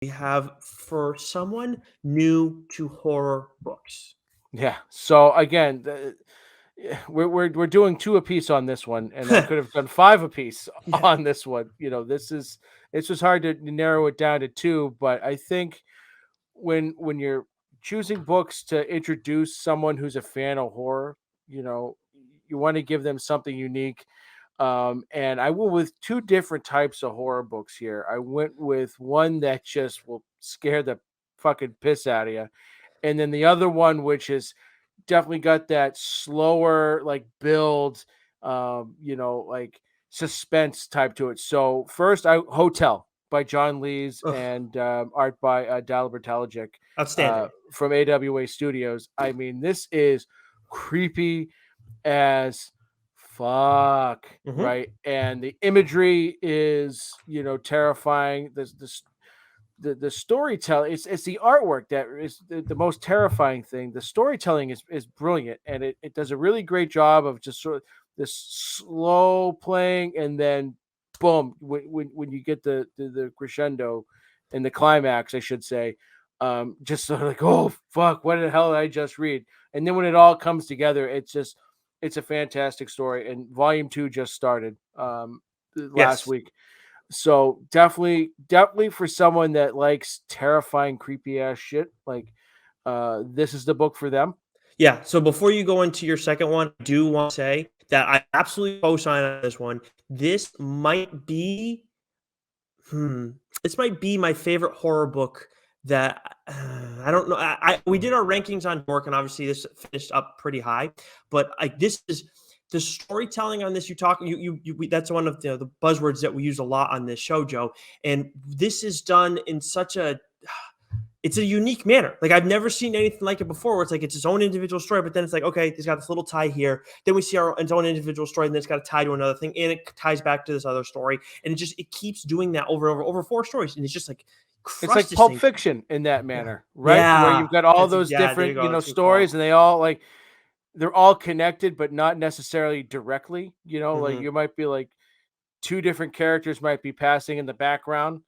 we have for someone new to horror books? Yeah. So again, we're doing two apiece on this one, and I could have done five apiece Yeah. on this one. This was hard to narrow it down to two, but I think when you're choosing books to introduce someone who's a fan of horror, you know, you want to give them something unique. And I went with two different types of horror books here. I went with one that just will scare the fucking piss out of you, and then the other one, which is definitely got that slower like build, like suspense type to it. So first, I Hotel by John Lees Ugh, and art by Dalibor Talajic outstanding. from AWA Studios. I mean, this is creepy as fuck, Hmm. right? And the imagery is, terrifying. The storytelling, it's the artwork that is the most terrifying thing. The storytelling is brilliant, and it does a really great job of just sort of this slow playing, and then boom, when you get the crescendo and the climax, I should say, just sort of like, oh fuck, what the hell did I just read? And then when it all comes together, it's a fantastic story. And volume 2 just started last Yes. week, so definitely for someone that likes terrifying, creepy ass shit, like this is the book for them. Yeah. So before you go into your second one, I do want to say that I absolutely co-sign on this one. This might be, hmm, this might be my favorite horror book that I don't know. We did our rankings on work, and obviously this finished up pretty high. But this is the storytelling on this. That's one of the buzzwords that we use a lot on this show, Joe. And this is done in such a it's a unique manner. Like I've never seen anything like it before, where it's like it's its own individual story, but then it's like, okay, it's got this little tie here. Then we see its own individual story, and then it's got a tie to another thing, and it ties back to this other story, and it keeps doing that over and over four stories, and it's just like It's crush like this Pulp thing. Fiction in that Yeah, manner, right? Where yeah, you've got all that's those yeah. There you different, go. That's a good stories, call. and they're all connected, but not necessarily directly. Like Hmm. you might be like two different characters might be passing in the background,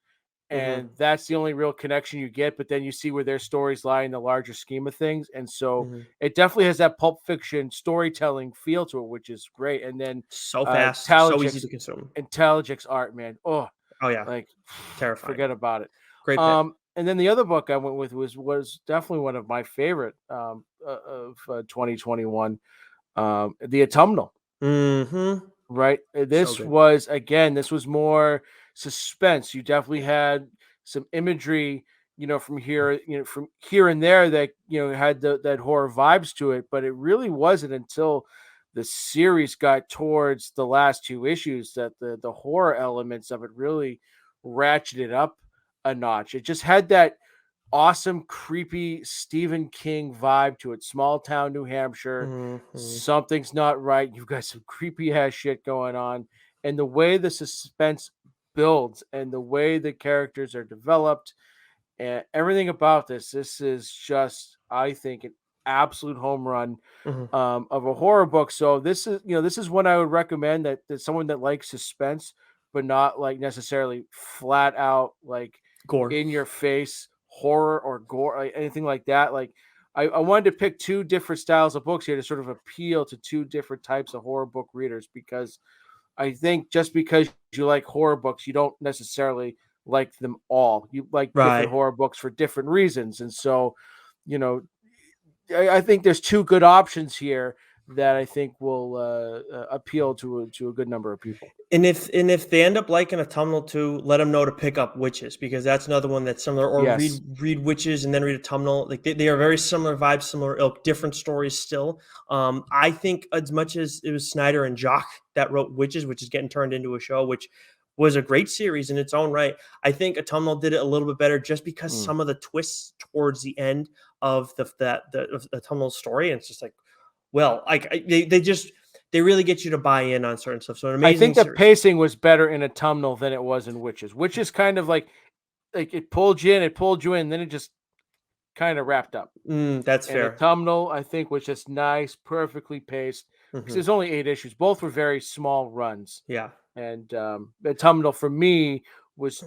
Hmm. and that's the only real connection you get. But then you see where their stories lie in the larger scheme of things, and so Hmm. it definitely has that Pulp Fiction storytelling feel to it, which is great. And then So fast, so easy Talijic's to consume. art, man, oh, Oh yeah, like terrifying. forget about it. Great pick. And then the other book I went with was definitely one of my favorite of 2021, The Autumnal. Hmm. Right. So This good. was, again, this was more suspense. You definitely had some imagery, from here and there that, had that horror vibes to it, but it really wasn't until the series got towards the last two issues that the horror elements of it really ratcheted up a notch. It just had that awesome, creepy Stephen King vibe to it. Small town New Hampshire. Hmm. Something's not right. You've got some creepy ass shit going on. And the way the suspense builds and the way the characters are developed and everything about this is just, I think, an absolute home run Hmm. of a horror book. So this is one I would recommend that someone that likes suspense, but not like necessarily flat out like Gore. in your face horror or gore, like anything like that. Like I wanted to pick two different styles of books here to sort of appeal to two different types of horror book readers, because I think just because you like horror books, you don't necessarily like them all. You like different Right. horror books for different reasons. And so, you know, I think there's two good options here that I think will appeal to a good number of people. And if they end up liking Autumnal too, let them know to pick up Witches, because that's another one that's similar. Or read Yes. read Witches and then read Autumnal. Like they are very similar vibes, similar ilk, different stories still. I think as much as it was Snyder and Jock that wrote Witches, which is getting turned into a show, which was a great series in its own right. I think Autumnal did it a little bit better just because Mm. some of the twists towards the end of the Autumnal story, and it's just like, well, like they really get you to buy in on certain stuff. So an I amazing think the series. pacing was better in Autumnal than it was in Witches. Witches kind of like it pulled you in, then it just kind of wrapped up. That's And fair. Autumnal, I think, was just nice, perfectly paced, because Mhm. there's only 8 issues. Both were very small runs, Yeah. and Autumnal for me was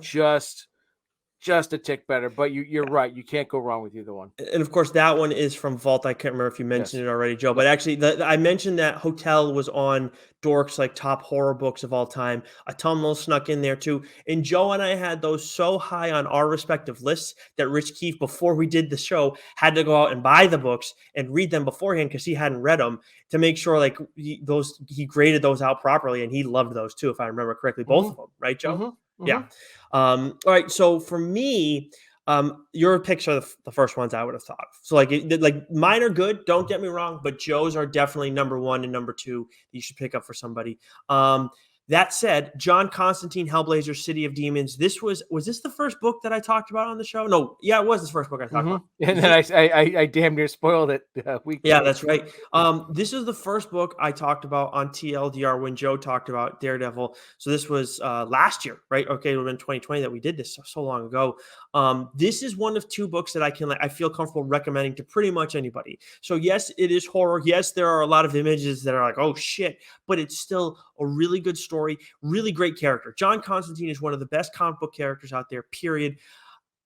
just a tick better, but you're right. You can't go wrong with either one. And of course, that one is from Vault. I can't remember if you mentioned Yes. it already, Joe. Yep. But actually, I mentioned that Hotel was on Dork's like top horror books of all time. Autumnal snuck in there too. And Joe and I had those so high on our respective lists that Rich Keefe, before we did the show, had to go out and buy the books and read them beforehand because he hadn't read them to make sure like he graded those out properly, and he loved those too, if I remember correctly, both of Mm-hmm. them, right, Joe? Mm-hmm. Yeah. Mm-hmm. All right. So for me, your picks are the first ones I would have thought of. So like mine are good. Don't get me wrong, but Joe's are definitely number one and number two. You should pick up for somebody. That said, John Constantine, Hellblazer, City of Demons. Was this the first book that I talked about on the show? No, yeah, it was the first book I talked Mm-hmm. about. And then I damn near spoiled it week Yeah, two. that's right. This is the first book I talked about on TLDR when Joe talked about Daredevil. So this was last year, right? Okay, it would have been 2020 that we did this so long ago. This is one of two books that I feel comfortable recommending to pretty much anybody. So yes, it is horror. Yes, there are a lot of images that are like, oh shit, but it's still a really good story, really great character. John Constantine is one of the best comic book characters out there, period.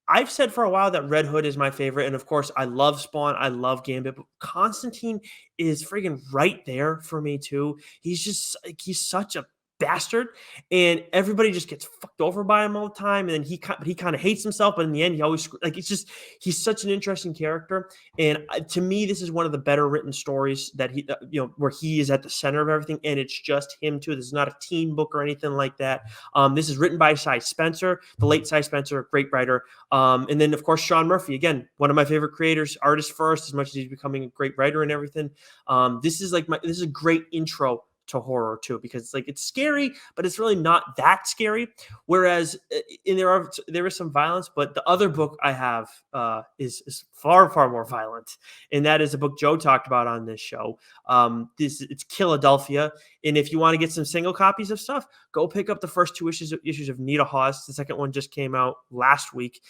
I've said for a while that Red Hood is my favorite, and of course, I love Spawn, I love Gambit, but Constantine is friggin' right there for me too. He's just like he's such a bastard, and everybody just gets fucked over by him all the time. And then he kind of hates himself, but in the end, he always like it's just he's such an interesting character. And to me, this is one of the better written stories that where he is at the center of everything, and it's just him too. This is not a teen book or anything like that. This is written by Cy Spencer, the late Cy Spencer, great writer. And then, of course, Sean Murphy, again, one of my favorite creators, artist first, as much as he's becoming a great writer and everything. This is a great intro to horror too, because it's scary, but it's really not that scary. Whereas, and there is some violence, but the other book I have is far more violent, and that is a book Joe talked about on this show. It's Philadelphia, and if you want to get some single copies of stuff, go pick up the first two issues of Nita Haas. The second one just came out last week.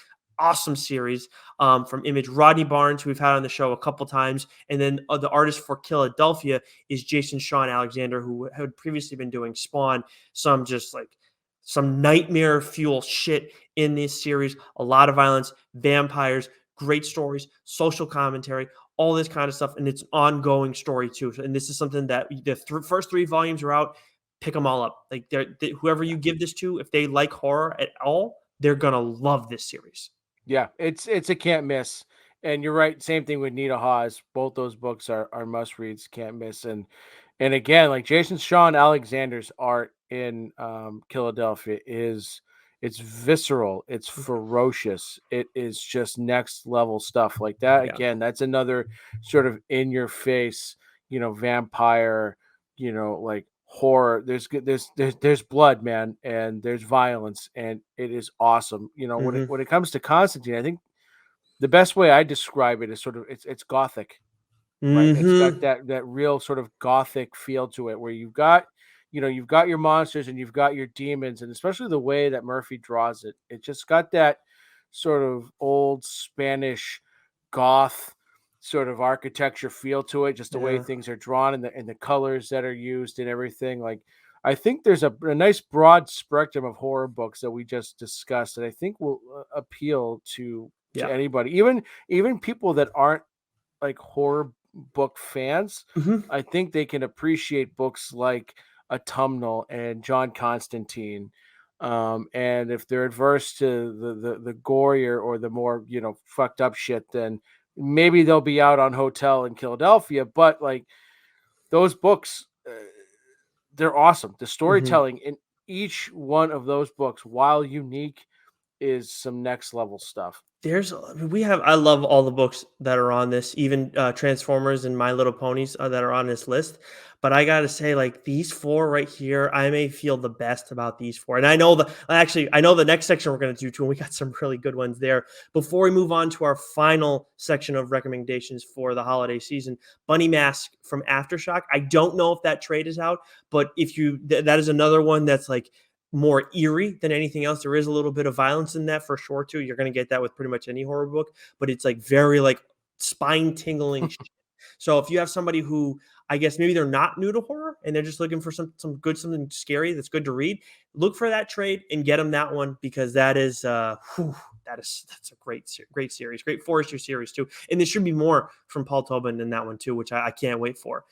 Awesome series from Image. Rodney Barnes, who we've had on the show a couple times, and then the artist for Philadelphia is Jason Sean Alexander, who had previously been doing Spawn. Some nightmare fuel shit in this series. A lot of violence, vampires, great stories, social commentary, all this kind of stuff, and it's an ongoing story too. And this is something that the first three volumes are out. Pick them all up. Whoever you give this to, if they like horror at all, they're gonna love this series. Yeah, it's a can't miss. And you're right. Same thing with Nita Haas. Both those books are must reads, can't miss. And again, like Jason Sean Alexander's art in Philadelphia it's visceral, it's ferocious, it is just next level stuff like that. Yeah. Again, that's another sort of in your face, vampire, like horror. There's blood, man, and there's violence, and it is awesome. When it comes to Constantine, I think the best way I describe it is sort of it's gothic, right? It's got that real sort of gothic feel to it, where you've got your monsters and you've got your demons, and especially the way that Murphy draws it, it just got that sort of old Spanish goth sort of architecture feel to it, just the way things are drawn and the colors that are used and everything. Like, I think there's a nice broad spectrum of horror books that we just discussed that I think will appeal to anybody, even people that aren't like horror book fans. I think they can appreciate books like Autumnal and John Constantine. And if they're adverse to the gorier or the more fucked up shit, then maybe they'll be out on Hotel in Philadelphia. But like those books, they're awesome. The storytelling in each one of those books, while unique, is some next level stuff. I love all the books that are on this, even Transformers and My Little Ponies that are on this list. But I gotta say, like these four right here, I may feel the best about these four. And I know the next section we're gonna do too, and we got some really good ones there. Before we move on to our final section of recommendations for the holiday season, Bunny Mask from Aftershock. I don't know if that trade is out, but that is another one that's like more eerie than anything else. There is a little bit of violence in that for sure too. You're going to get that with pretty much any horror book, but it's like very like spine tingling. So if you have somebody who I guess maybe they're not new to horror and they're just looking for something scary that's good to read, look for that trade and get them that one, because that is that's a great series, great Forrester series too. And there should be more from Paul Tobin than that one too, which I can't wait for.